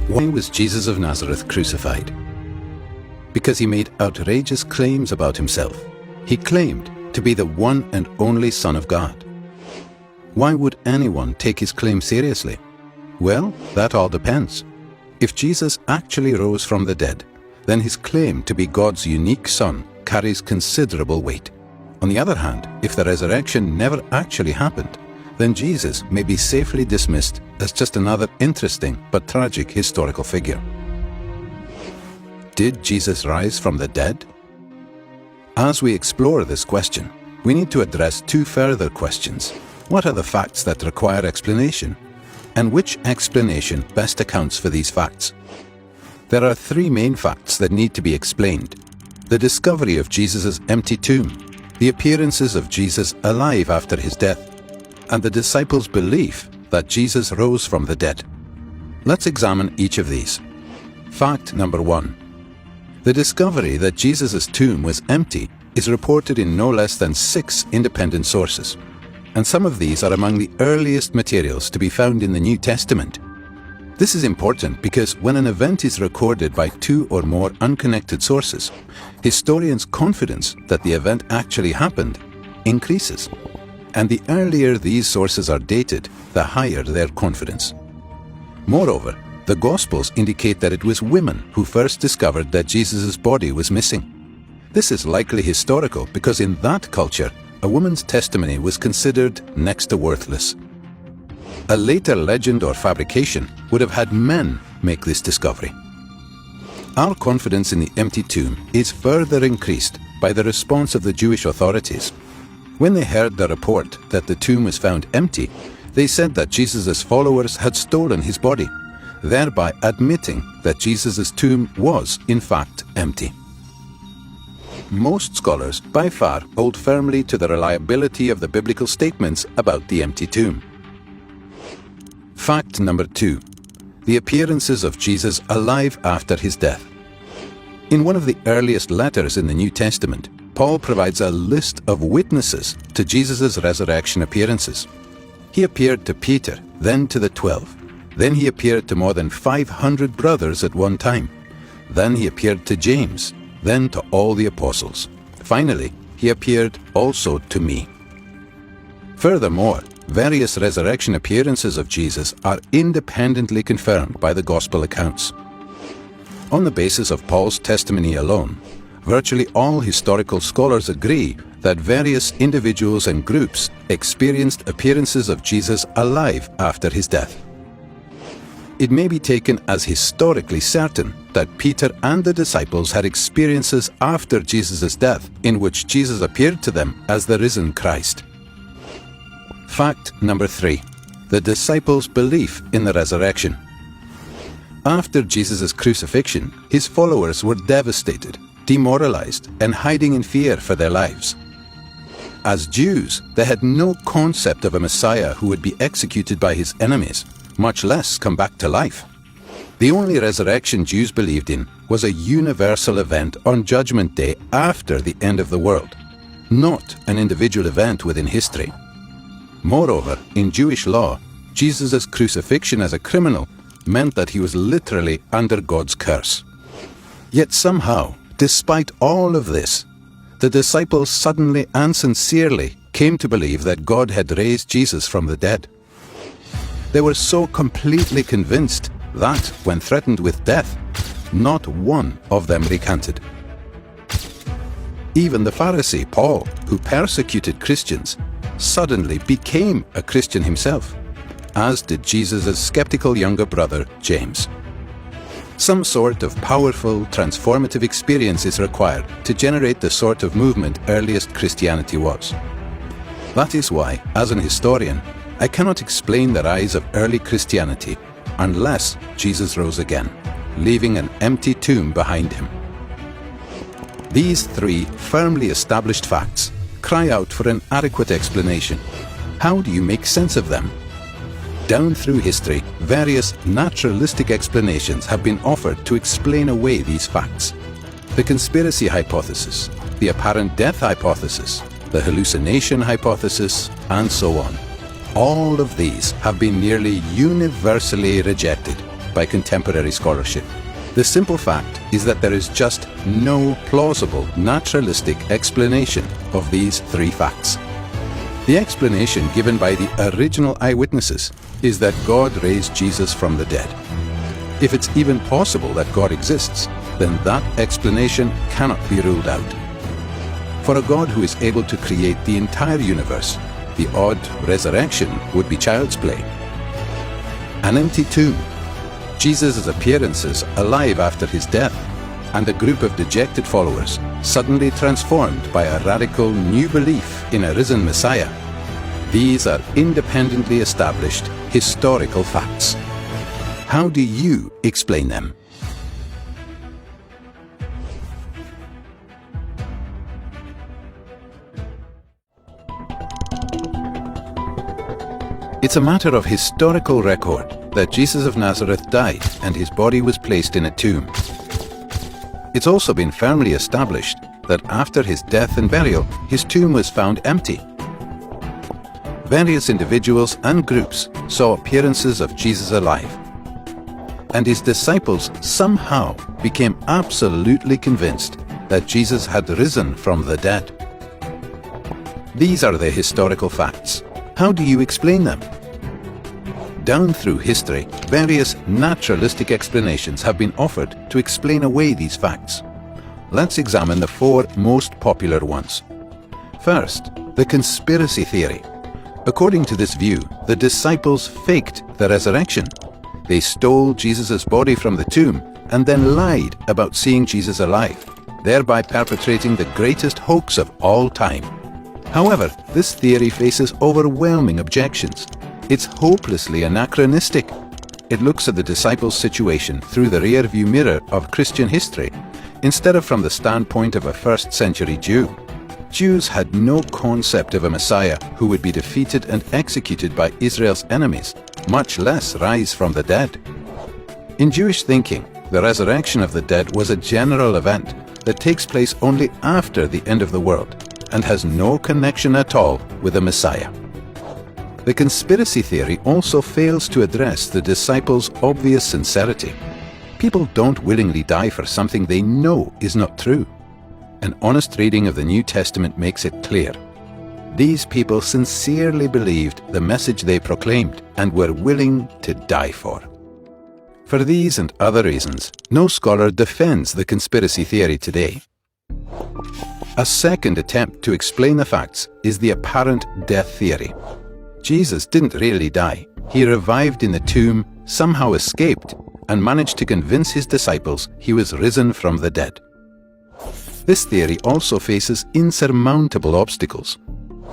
Why was Jesus of Nazareth crucified? Because he made outrageous claims about himself. He claimed to be the one and only Son of God. Why would anyone take his claim seriously? Well, that all depends. If Jesus actually rose from the dead, then his claim to be God's unique Son carries considerable weight. On the other hand, if the resurrection never actually happened, then Jesus may be safely dismissed as just another interesting but tragic historical figure. Did Jesus rise from the dead? As we explore this question, we need to address two further questions. What are the facts that require explanation? And which explanation best accounts for these facts? There are three main facts that need to be explained: the discovery of Jesus' empty tomb, the appearances of Jesus alive after his death, and the disciples' belief that Jesus rose from the dead. Let's examine each of these. Fact number 1. The discovery that Jesus' tomb was empty is reported in no less than 6 independent sources, and some of these are among the earliest materials to be found in the New Testament. This is important because when an event is recorded by 2 or more unconnected sources, historians' confidence that the event actually happened increases. And the earlier these sources are dated, the higher their confidence. Moreover, the Gospels indicate that it was women who first discovered that Jesus' body was missing. This is likely historical because in that culture, a woman's testimony was considered next to worthless. A later legend or fabrication would have had men make this discovery. Our confidence in the empty tomb is further increased by the response of the Jewish authorities. When they heard the report that the tomb was found empty, they said that Jesus' followers had stolen his body, thereby admitting that Jesus' tomb was, in fact, empty. Most scholars, by far, hold firmly to the reliability of the biblical statements about the empty tomb. Fact number 2. The appearances of Jesus alive after his death. In one of the earliest letters in the New Testament, Paul provides a list of witnesses to Jesus' resurrection appearances. He appeared to Peter, then to the 12. Then he appeared to more than 500 brothers at one time. Then he appeared to James, then to all the apostles. Finally, he appeared also to me. Furthermore, various resurrection appearances of Jesus are independently confirmed by the Gospel accounts. On the basis of Paul's testimony alone, virtually all historical scholars agree that various individuals and groups experienced appearances of Jesus alive after his death. It may be taken as historically certain that Peter and the disciples had experiences after Jesus' death in which Jesus appeared to them as the risen Christ. Fact number 3. The disciples' belief in the resurrection. After Jesus' crucifixion, his followers were devastated, demoralized, and hiding in fear for their lives. As Jews, they had no concept of a Messiah who would be executed by his enemies, much less come back to life. The only resurrection Jews believed in was a universal event on Judgment Day after the end of the world, not an individual event within history. Moreover, in Jewish law, Jesus' crucifixion as a criminal meant that he was literally under God's curse. Yet somehow, despite all of this, the disciples suddenly and sincerely came to believe that God had raised Jesus from the dead. They were so completely convinced that, when threatened with death, not one of them recanted. Even the Pharisee Paul, who persecuted Christians, suddenly became a Christian himself, as did Jesus' skeptical younger brother, James. Some sort of powerful, transformative experience is required to generate the sort of movement earliest Christianity was. That is why, as an historian, I cannot explain the rise of early Christianity unless Jesus rose again, leaving an empty tomb behind him. These 3 firmly established facts cry out for an adequate explanation. How do you make sense of them? Down through history, various naturalistic explanations have been offered to explain away these facts. The conspiracy hypothesis, the apparent death hypothesis, the hallucination hypothesis, and so on. All of these have been nearly universally rejected by contemporary scholarship. The simple fact is that there is just no plausible naturalistic explanation of these three facts. The explanation given by the original eyewitnesses is that God raised Jesus from the dead. If it's even possible that God exists, then that explanation cannot be ruled out. For a God who is able to create the entire universe, the odd resurrection would be child's play. An empty tomb, Jesus' appearances alive after his death, and a group of dejected followers suddenly transformed by a radical new belief in a risen Messiah. These are independently established historical facts. How do you explain them? It's a matter of historical record that Jesus of Nazareth died and his body was placed in a tomb. It's also been firmly established that after his death and burial, his tomb was found empty. Various individuals and groups saw appearances of Jesus alive, and his disciples somehow became absolutely convinced that Jesus had risen from the dead. These are the historical facts. How do you explain them? Down through history, various naturalistic explanations have been offered to explain away these facts. Let's examine the four most popular ones. First, the conspiracy theory. According to this view, the disciples faked the resurrection. They stole Jesus' body from the tomb and then lied about seeing Jesus alive, thereby perpetrating the greatest hoax of all time. However, this theory faces overwhelming objections. It's hopelessly anachronistic. It looks at the disciples' situation through the rear-view mirror of Christian history, instead of from the standpoint of a first-century Jew. Jews had no concept of a Messiah who would be defeated and executed by Israel's enemies, much less rise from the dead. In Jewish thinking, the resurrection of the dead was a general event that takes place only after the end of the world and has no connection at all with the Messiah. The conspiracy theory also fails to address the disciples' obvious sincerity. People don't willingly die for something they know is not true. An honest reading of the New Testament makes it clear. These people sincerely believed the message they proclaimed and were willing to die for. For these and other reasons, no scholar defends the conspiracy theory today. A second attempt to explain the facts is the apparent death theory. Jesus didn't really die. He revived in the tomb, somehow escaped, and managed to convince his disciples he was risen from the dead. This theory also faces insurmountable obstacles.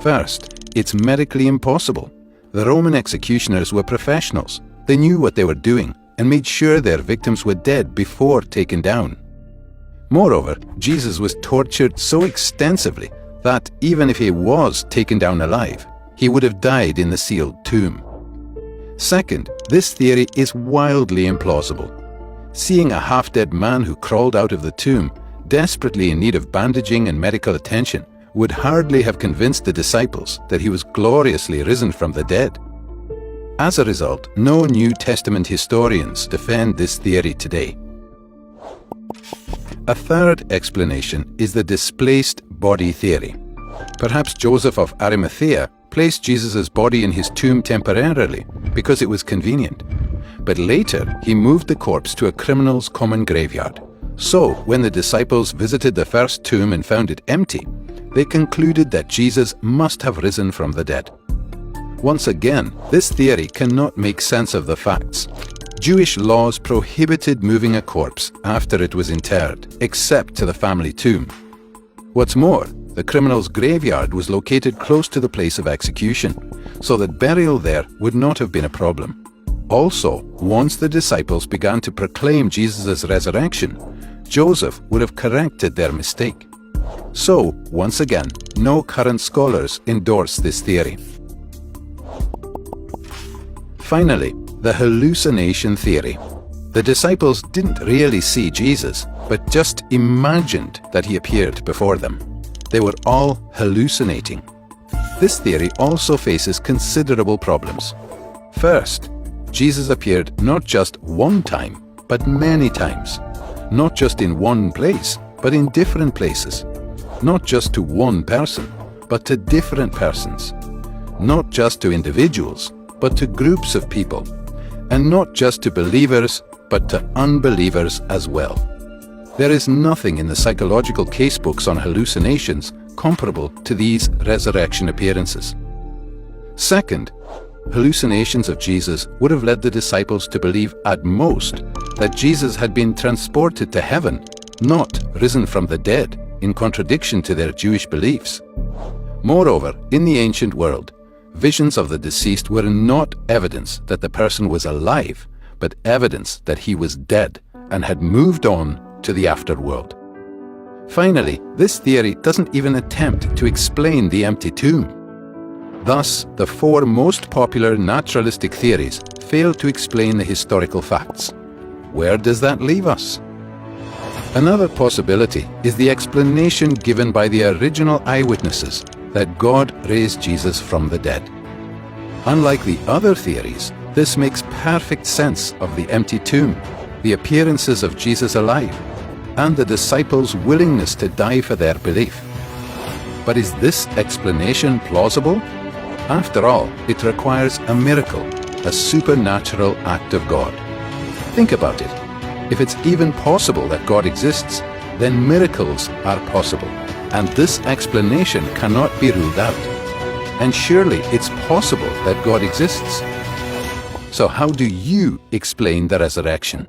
First, it's medically impossible. The Roman executioners were professionals. They knew what they were doing and made sure their victims were dead before taken down. Moreover, Jesus was tortured so extensively that even if he was taken down alive, he would have died in the sealed tomb. Second, this theory is wildly implausible. Seeing a half-dead man who crawled out of the tomb, desperately in need of bandaging and medical attention, would hardly have convinced the disciples that he was gloriously risen from the dead. As a result, no New Testament historians defend this theory today. A third explanation is the displaced body theory. Perhaps Joseph of Arimathea placed Jesus' body in his tomb temporarily because it was convenient. But later, he moved the corpse to a criminal's common graveyard. So, when the disciples visited the first tomb and found it empty, they concluded that Jesus must have risen from the dead. Once again, this theory cannot make sense of the facts. Jewish laws prohibited moving a corpse after it was interred, except to the family tomb. What's more, the criminal's graveyard was located close to the place of execution, so that burial there would not have been a problem. Also, once the disciples began to proclaim Jesus' resurrection, Joseph would have corrected their mistake. So, once again, no current scholars endorse this theory. Finally, the hallucination theory. The disciples didn't really see Jesus, but just imagined that he appeared before them. They were all hallucinating. This theory also faces considerable problems. First, Jesus appeared not just one time, but many times. Not just in one place, but in different places. Not just to one person, but to different persons. Not just to individuals, but to groups of people. And not just to believers, but to unbelievers as well. There is nothing in the psychological casebooks on hallucinations comparable to these resurrection appearances. Second, hallucinations of Jesus would have led the disciples to believe at most that Jesus had been transported to heaven, not risen from the dead, in contradiction to their Jewish beliefs. Moreover, in the ancient world, visions of the deceased were not evidence that the person was alive, but evidence that he was dead and had moved on to the afterworld. Finally, this theory doesn't even attempt to explain the empty tomb. Thus, the four most popular naturalistic theories fail to explain the historical facts. Where does that leave us? Another possibility is the explanation given by the original eyewitnesses that God raised Jesus from the dead. Unlike the other theories, this makes perfect sense of the empty tomb, the appearances of Jesus alive, and the disciples' willingness to die for their belief. But is this explanation plausible? After all, it requires a miracle, a supernatural act of God. Think about it. If it's even possible that God exists, then miracles are possible, and this explanation cannot be ruled out. And surely it's possible that God exists. So how do you explain the resurrection?